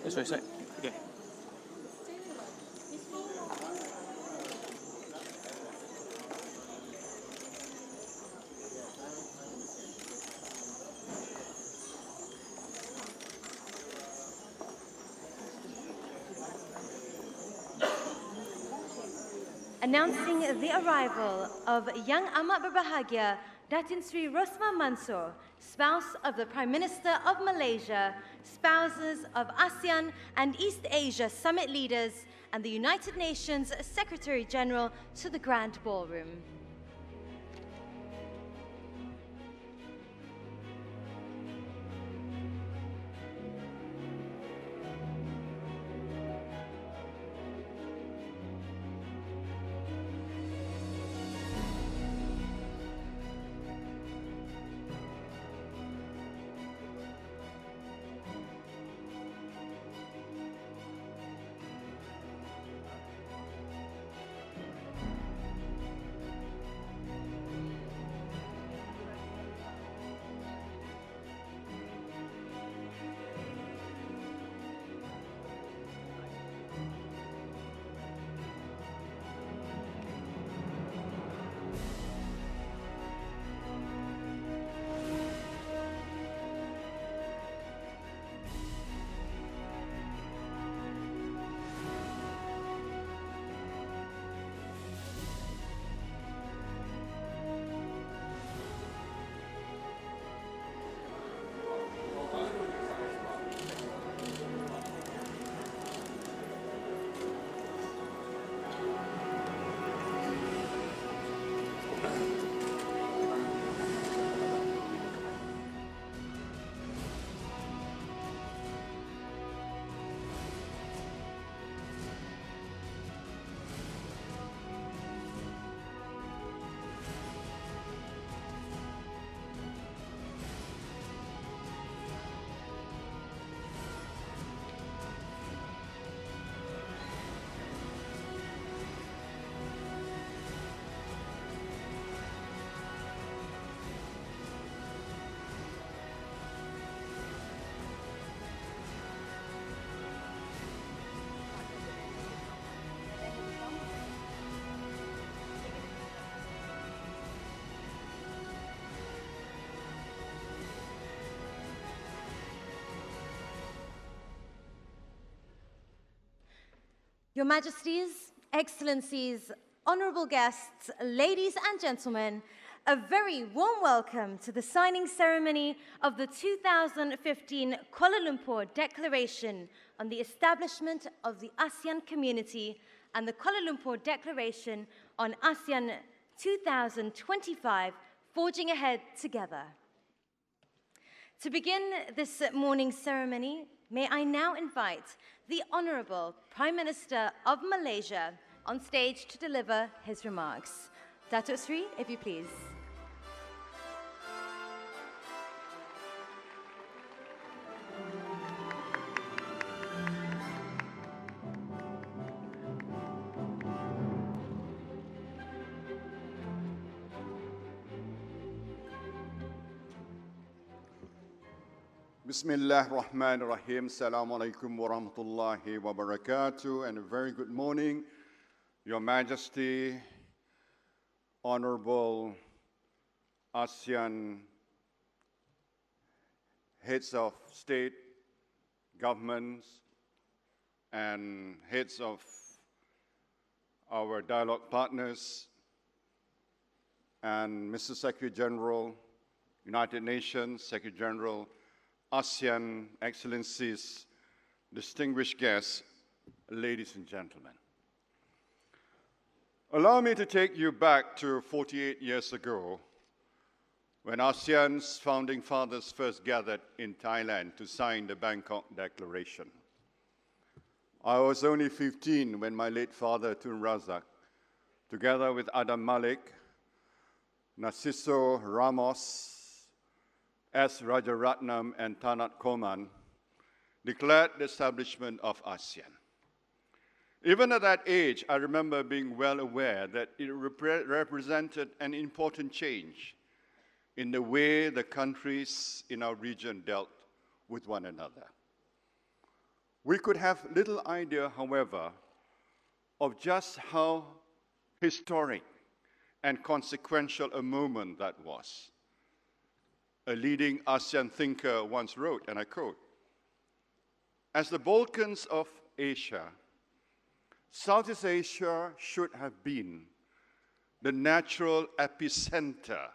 Sorry. Okay. Announcing the arrival of Yang Amat Berbahagia Datin Sri Rosma Mansor, spouse of the Prime Minister of Malaysia, spouses of ASEAN and East Asia summit leaders, and the United Nations Secretary General to the Grand Ballroom. Your Majesties, Excellencies, honourable guests, ladies and gentlemen, a very warm welcome to the signing ceremony of the 2015 Kuala Lumpur Declaration on the Establishment of the ASEAN Community and the Kuala Lumpur Declaration on ASEAN 2025, Forging Ahead Together. To begin this morning's ceremony, may I now invite the Honourable Prime Minister of Malaysia on stage to deliver his remarks. Datuk Sri, if you please. Bismillah ar-Rahman ar-Rahim. Assalamu alaikum wa rahmatullahi wa barakatuh. And a very good morning, Your Majesty, Honorable ASEAN heads of state, governments, and heads of our dialogue partners, and Mr. Secretary General, United Nations, Secretary General, ASEAN, Excellencies, distinguished guests, ladies and gentlemen. Allow me to take you back to 48 years ago when ASEAN's founding fathers first gathered in Thailand to sign the Bangkok Declaration. I was only 15 when my late father, Tun Razak, together with Adam Malik, Narciso Ramos, S. Rajaratnam, and Tanat Koman, declared the establishment of ASEAN. Even at that age, I remember being well aware that it represented an important change in the way the countries in our region dealt with one another. We could have little idea, however, of just how historic and consequential a moment that was. A leading ASEAN thinker once wrote, and I quote, "As the Balkans of Asia, Southeast Asia should have been the natural epicenter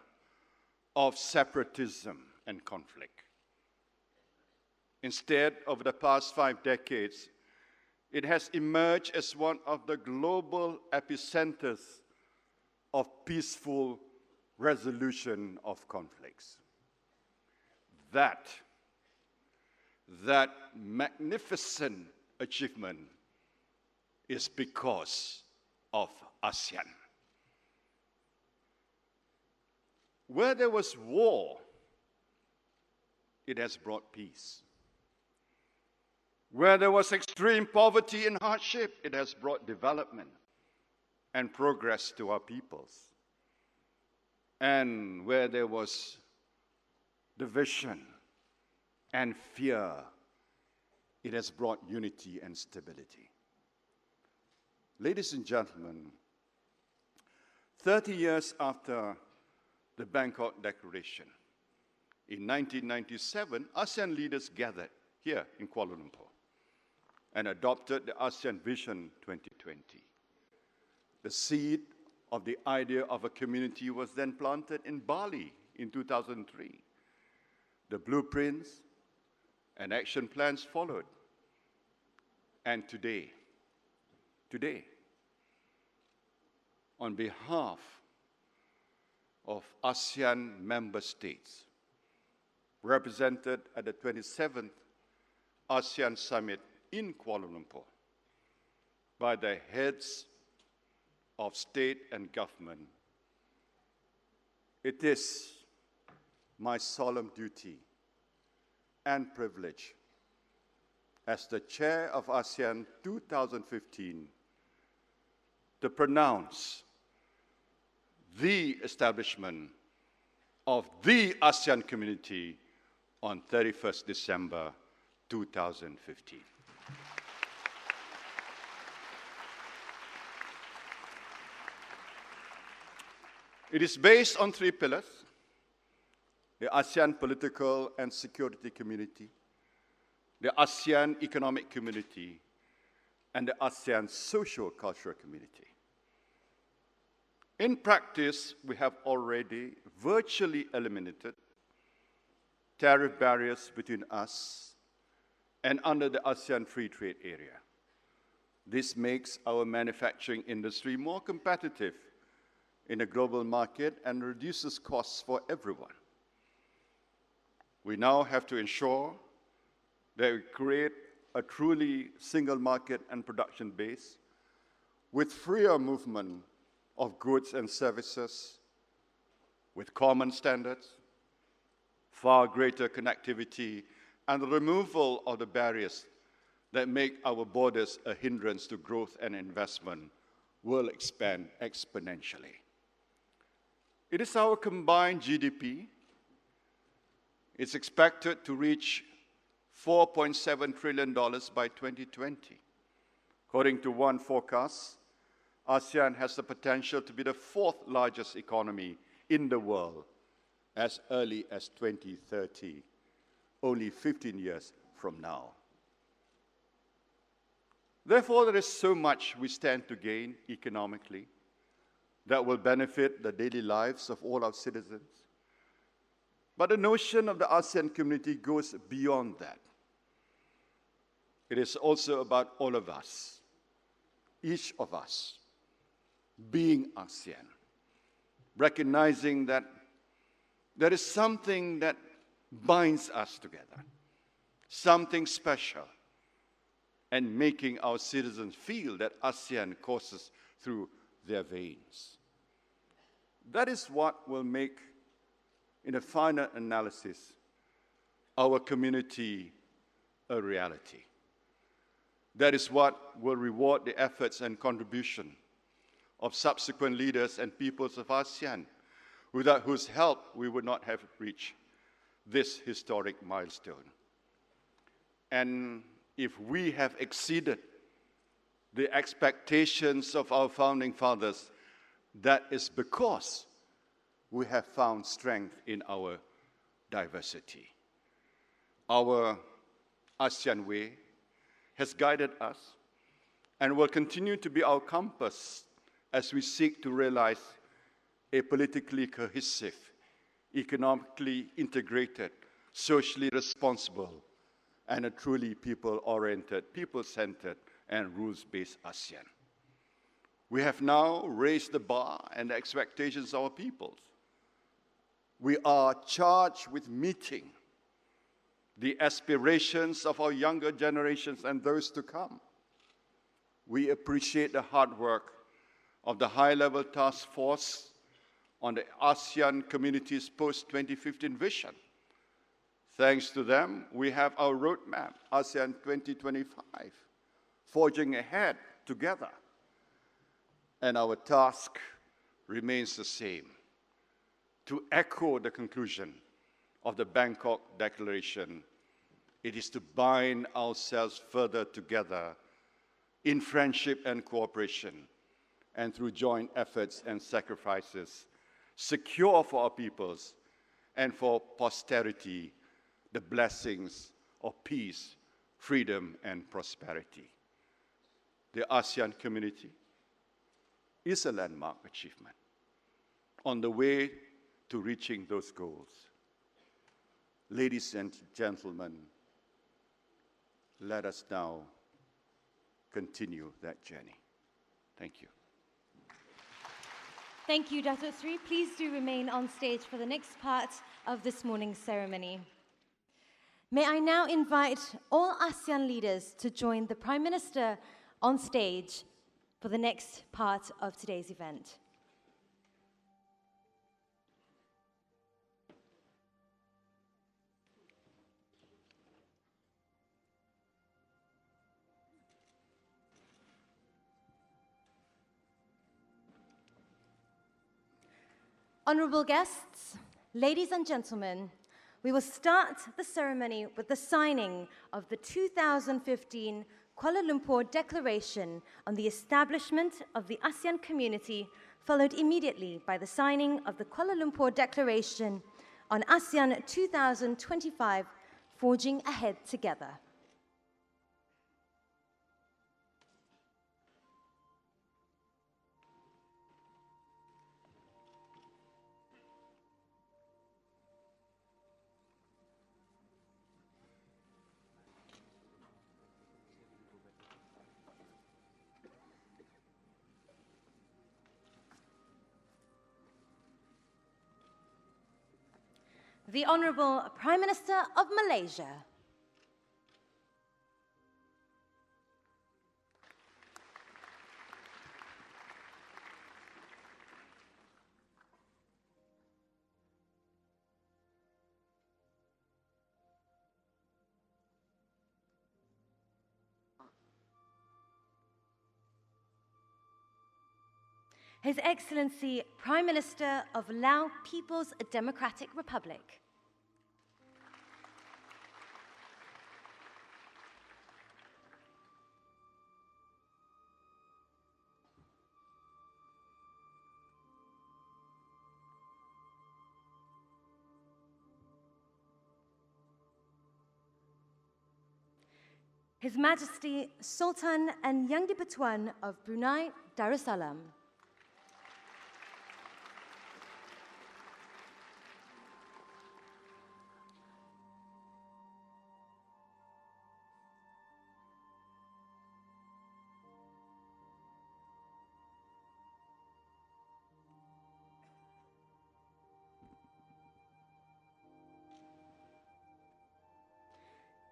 of separatism and conflict. Instead, over the past 5 decades, it has emerged as one of the global epicenters of peaceful resolution of conflicts." That magnificent achievement is because of ASEAN. Where there was war, it has brought peace. Where there was extreme poverty and hardship, it has brought development and progress to our peoples. And where there was division and fear, it has brought unity and stability. Ladies and gentlemen, 30 years after the Bangkok Declaration, in 1997, ASEAN leaders gathered here in Kuala Lumpur and adopted the ASEAN Vision 2020. The seed of the idea of a community was then planted in Bali in 2003. The blueprints and action plans followed. And today, on behalf of ASEAN member states, represented at the 27th ASEAN Summit in Kuala Lumpur by the heads of state and government, it is my solemn duty and privilege as the chair of ASEAN 2015 to pronounce the establishment of the ASEAN community on 31st December 2015. It is based on 3 pillars: the ASEAN Political and Security Community, the ASEAN Economic Community, and the ASEAN Socio-Cultural Community. In practice, we have already virtually eliminated tariff barriers between us and under the ASEAN Free Trade Area. This makes our manufacturing industry more competitive in the global market and reduces costs for everyone. We now have to ensure that we create a truly single market and production base with freer movement of goods and services, with common standards, far greater connectivity, and the removal of the barriers that make our borders a hindrance to growth and investment will expand exponentially. It is our combined GDP. It's expected to reach $4.7 trillion by 2020. According to one forecast, ASEAN has the potential to be the 4th largest economy in the world as early as 2030, only 15 years from now. Therefore, there is so much we stand to gain economically that will benefit the daily lives of all our citizens. But the notion of the ASEAN community goes beyond that. It is also about all of us, each of us, being ASEAN, recognizing that there is something that binds us together, something special, and making our citizens feel that ASEAN courses through their veins. That is what will make, in a final analysis, our community a reality. That is what will reward the efforts and contribution of subsequent leaders and peoples of ASEAN, without whose help we would not have reached this historic milestone. And if we have exceeded the expectations of our founding fathers, that is because we have found strength in our diversity. Our ASEAN way has guided us and will continue to be our compass as we seek to realize a politically cohesive, economically integrated, socially responsible, and a truly people-oriented, people-centered, and rules-based ASEAN. We have now raised the bar and the expectations of our peoples. We are charged with meeting the aspirations of our younger generations and those to come. We appreciate the hard work of the high-level task force on the ASEAN community's post-2015 vision. Thanks to them, we have our roadmap, ASEAN 2025, forging ahead together. And our task remains the same, to echo the conclusion of the Bangkok Declaration. It is to bind ourselves further together in friendship and cooperation, and through joint efforts and sacrifices, secure for our peoples and for posterity the blessings of peace, freedom, and prosperity. The ASEAN community is a landmark achievement on the way to reaching those goals. Ladies and gentlemen, let us now continue that journey. Thank you. Thank you, Dato' Sri. Please do remain on stage for the next part of this morning's ceremony. May I now invite all ASEAN leaders to join the Prime Minister on stage for the next part of today's event. Honorable guests, ladies and gentlemen, we will start the ceremony with the signing of the 2015 Kuala Lumpur Declaration on the Establishment of the ASEAN Community, followed immediately by the signing of the Kuala Lumpur Declaration on ASEAN 2025, Forging Ahead Together. The Honourable Prime Minister of Malaysia. His Excellency Prime Minister of Laos People's Democratic Republic. His Majesty Sultan and Yang di-Pertuan of Brunei Darussalam.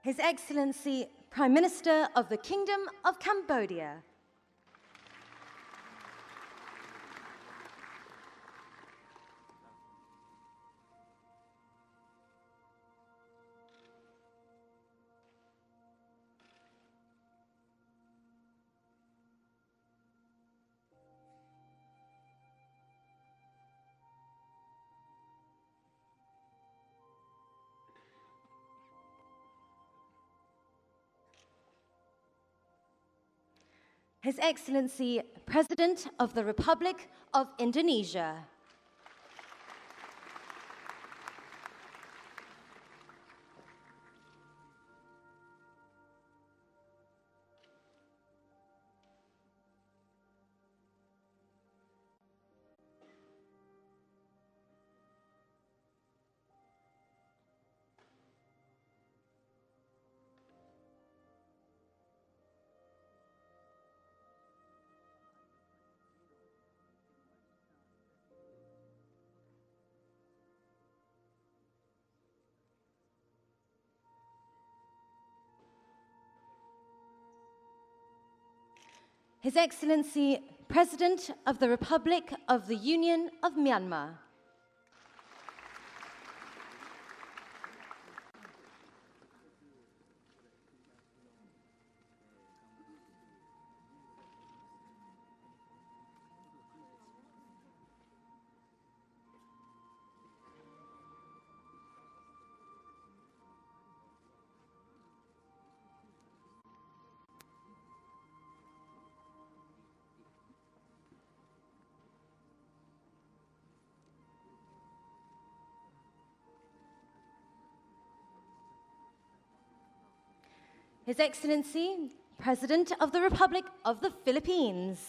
His Excellency Prime Minister of the Kingdom of Cambodia. His Excellency, President of the Republic of Indonesia. His Excellency, President of the Republic of the Union of Myanmar. His Excellency, President of the Republic of the Philippines.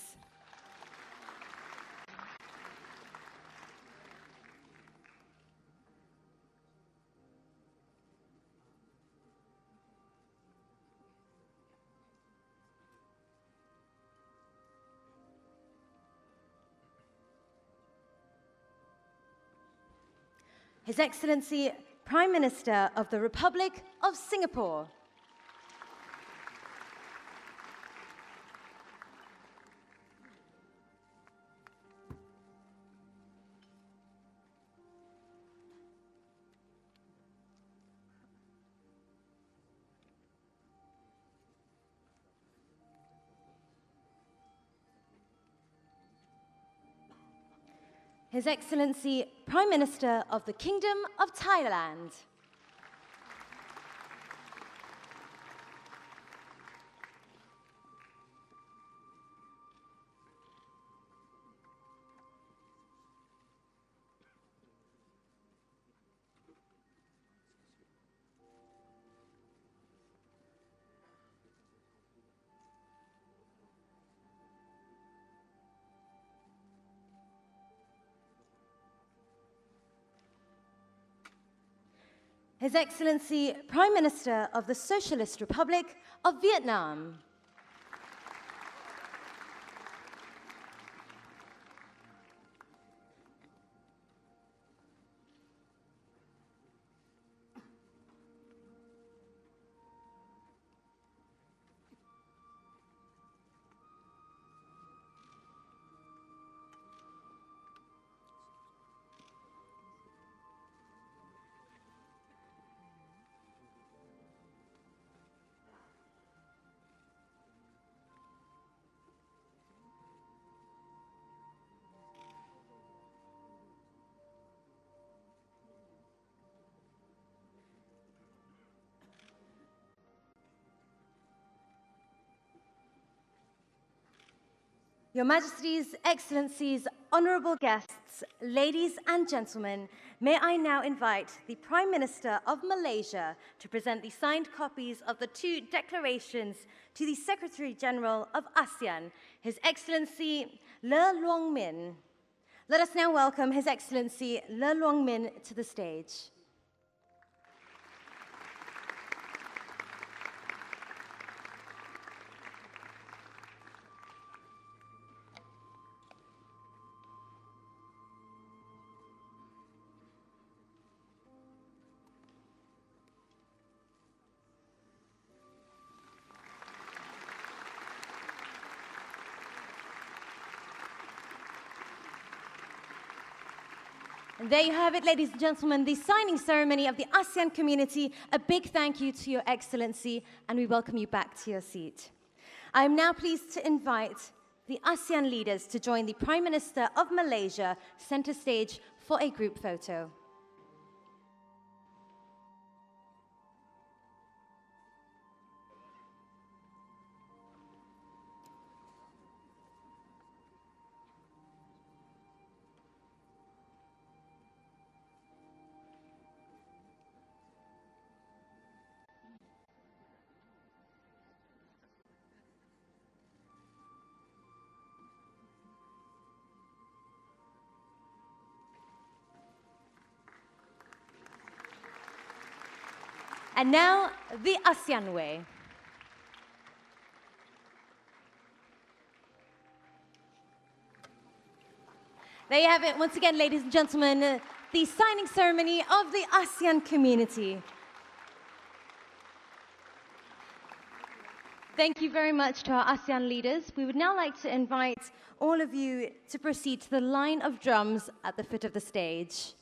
His Excellency, Prime Minister of the Republic of Singapore. His Excellency, Prime Minister of the Kingdom of Thailand. His Excellency, Prime Minister of the Socialist Republic of Vietnam. Your Majesties, Excellencies, honorable guests, ladies and gentlemen, may I now invite the Prime Minister of Malaysia to present the signed copies of the two declarations to the Secretary General of ASEAN, His Excellency Le Luong Min. Let us now welcome His Excellency Le Luong Min to the stage. And there you have it, ladies and gentlemen, the signing ceremony of the ASEAN community. A big thank you to Your Excellency, and we welcome you back to your seat. I am now pleased to invite the ASEAN leaders to join the Prime Minister of Malaysia center stage for a group photo. And now, the ASEAN way. There you have it, once again, ladies and gentlemen, the signing ceremony of the ASEAN community. Thank you very much to our ASEAN leaders. We would now like to invite all of you to proceed to the line of drums at the foot of the stage.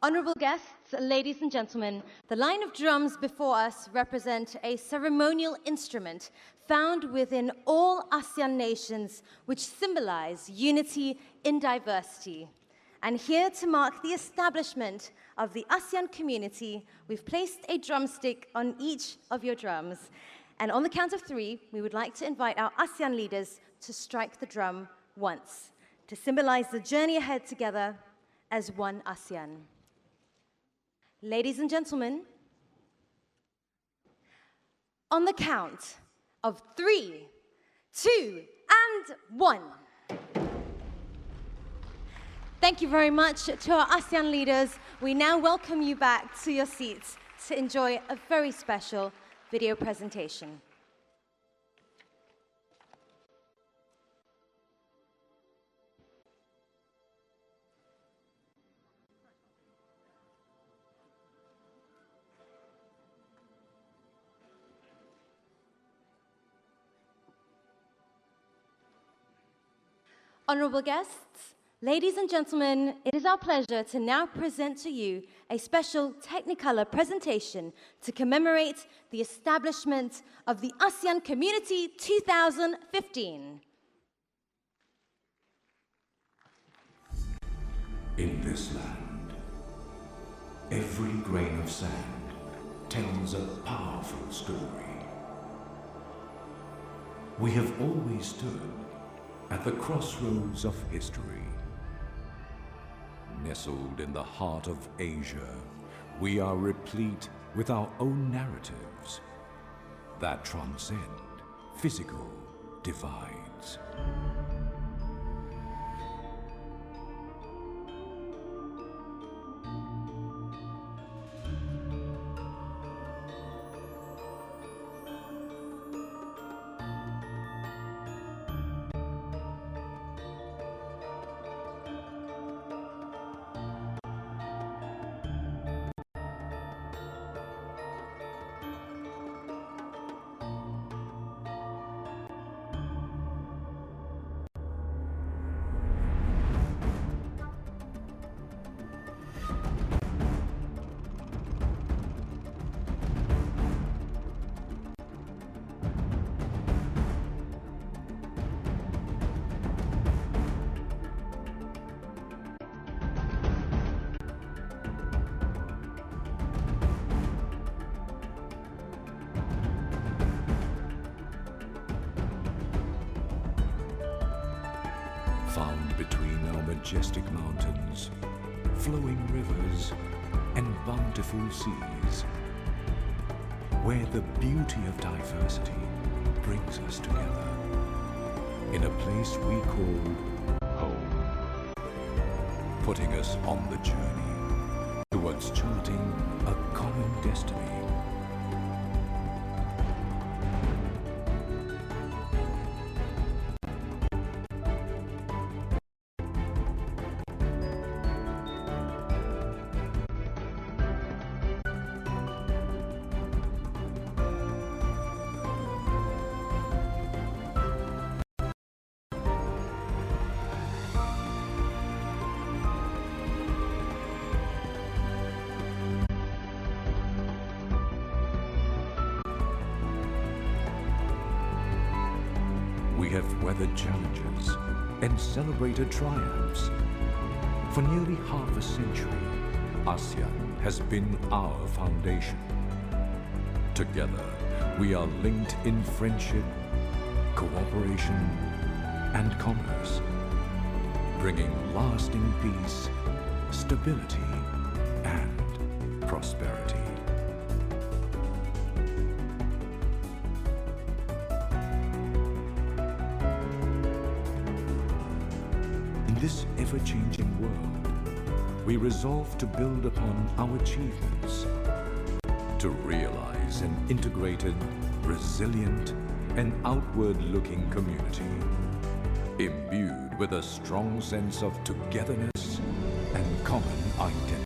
Honorable guests, ladies and gentlemen, the line of drums before us represent a ceremonial instrument found within all ASEAN nations which symbolize unity in diversity. And here to mark the establishment of the ASEAN community, we've placed a drumstick on each of your drums. And on the count of 3, we would like to invite our ASEAN leaders to strike the drum once, to symbolize the journey ahead together as one ASEAN. Ladies and gentlemen, on the count of 3, 2, and 1. Thank you very much to our ASEAN leaders. We now welcome you back to your seats to enjoy a very special video presentation. Honorable guests, ladies and gentlemen, it is our pleasure to now present to you a special Technicolor presentation to commemorate the establishment of the ASEAN Community 2015. In this land, every grain of sand tells a powerful story. We have always stood at the crossroads of history. Nestled in the heart of Asia, we are replete with our own narratives that transcend physical divides. Found between our majestic mountains, flowing rivers, and bountiful seas, where the beauty of diversity brings us together in a place we call home, putting us on the journey towards charting a common destiny. We have weathered challenges and celebrated triumphs. For nearly half a century, ASEAN has been our foundation. Together, we are linked in friendship, cooperation, and commerce, bringing lasting peace, stability, and prosperity. this ever-changing world, we resolve to build upon our achievements, to realize an integrated, resilient, and outward-looking community, imbued with a strong sense of togetherness and common identity.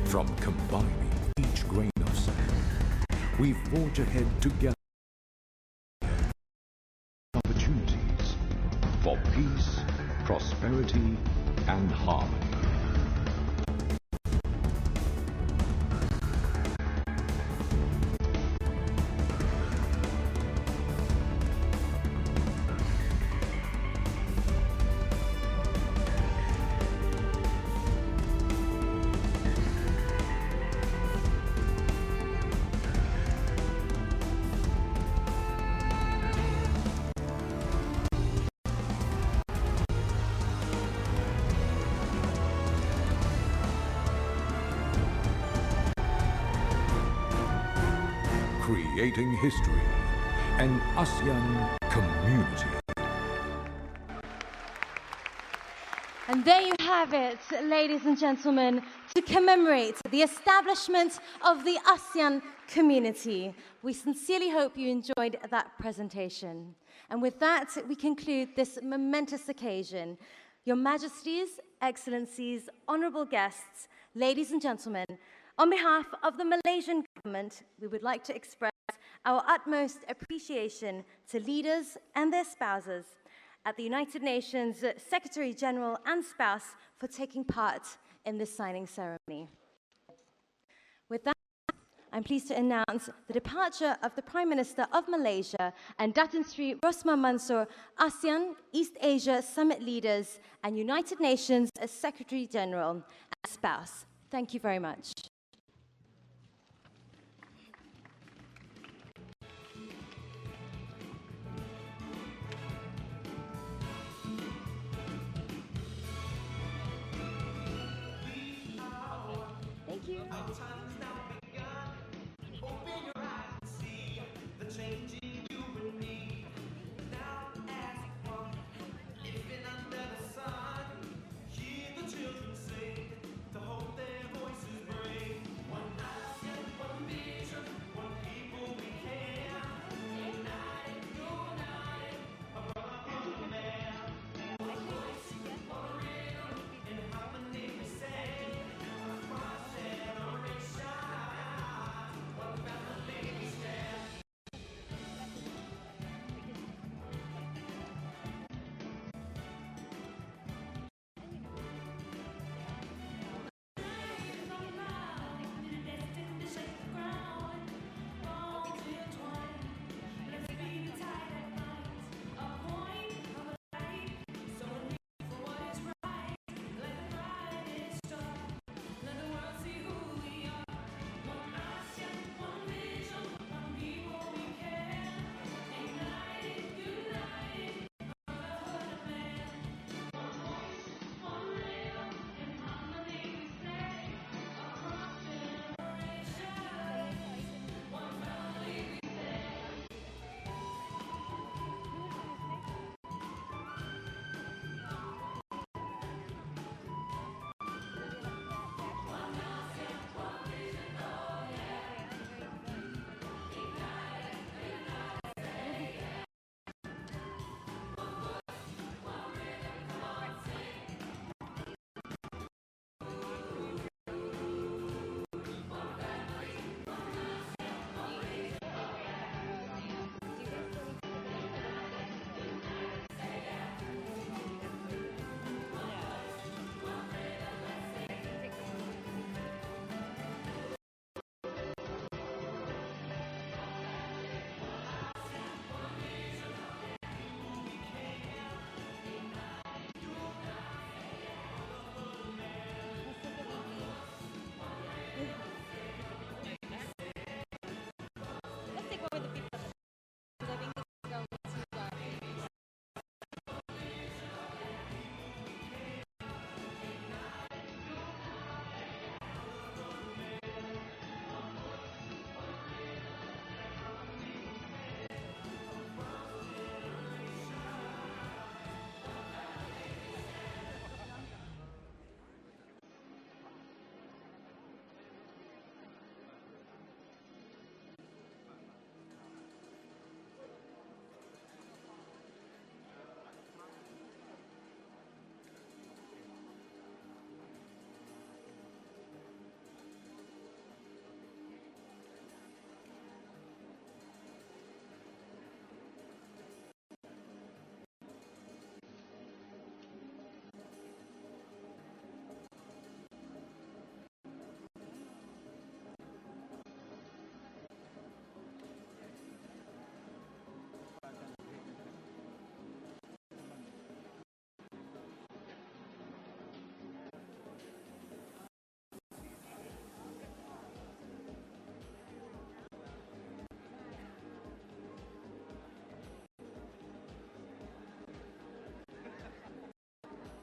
From combining each grain of sand, we forge ahead together opportunities for peace, prosperity, and harmony. Creating history, an ASEAN community. And there you have it, ladies and gentlemen, to commemorate the establishment of the ASEAN community. We sincerely hope you enjoyed that presentation. And with that, we conclude this momentous occasion. Your Majesties, Excellencies, honorable guests, ladies and gentlemen, on behalf of the Malaysian government, we would like to express our utmost appreciation to leaders and their spouses, at the United Nations Secretary General and spouse for taking part in this signing ceremony. With that, I'm pleased to announce the departure of the Prime Minister of Malaysia and Datin Sri Rosmah Mansor, ASEAN, East Asia Summit leaders, and United Nations Secretary General and spouse. Thank you very much. Thank you.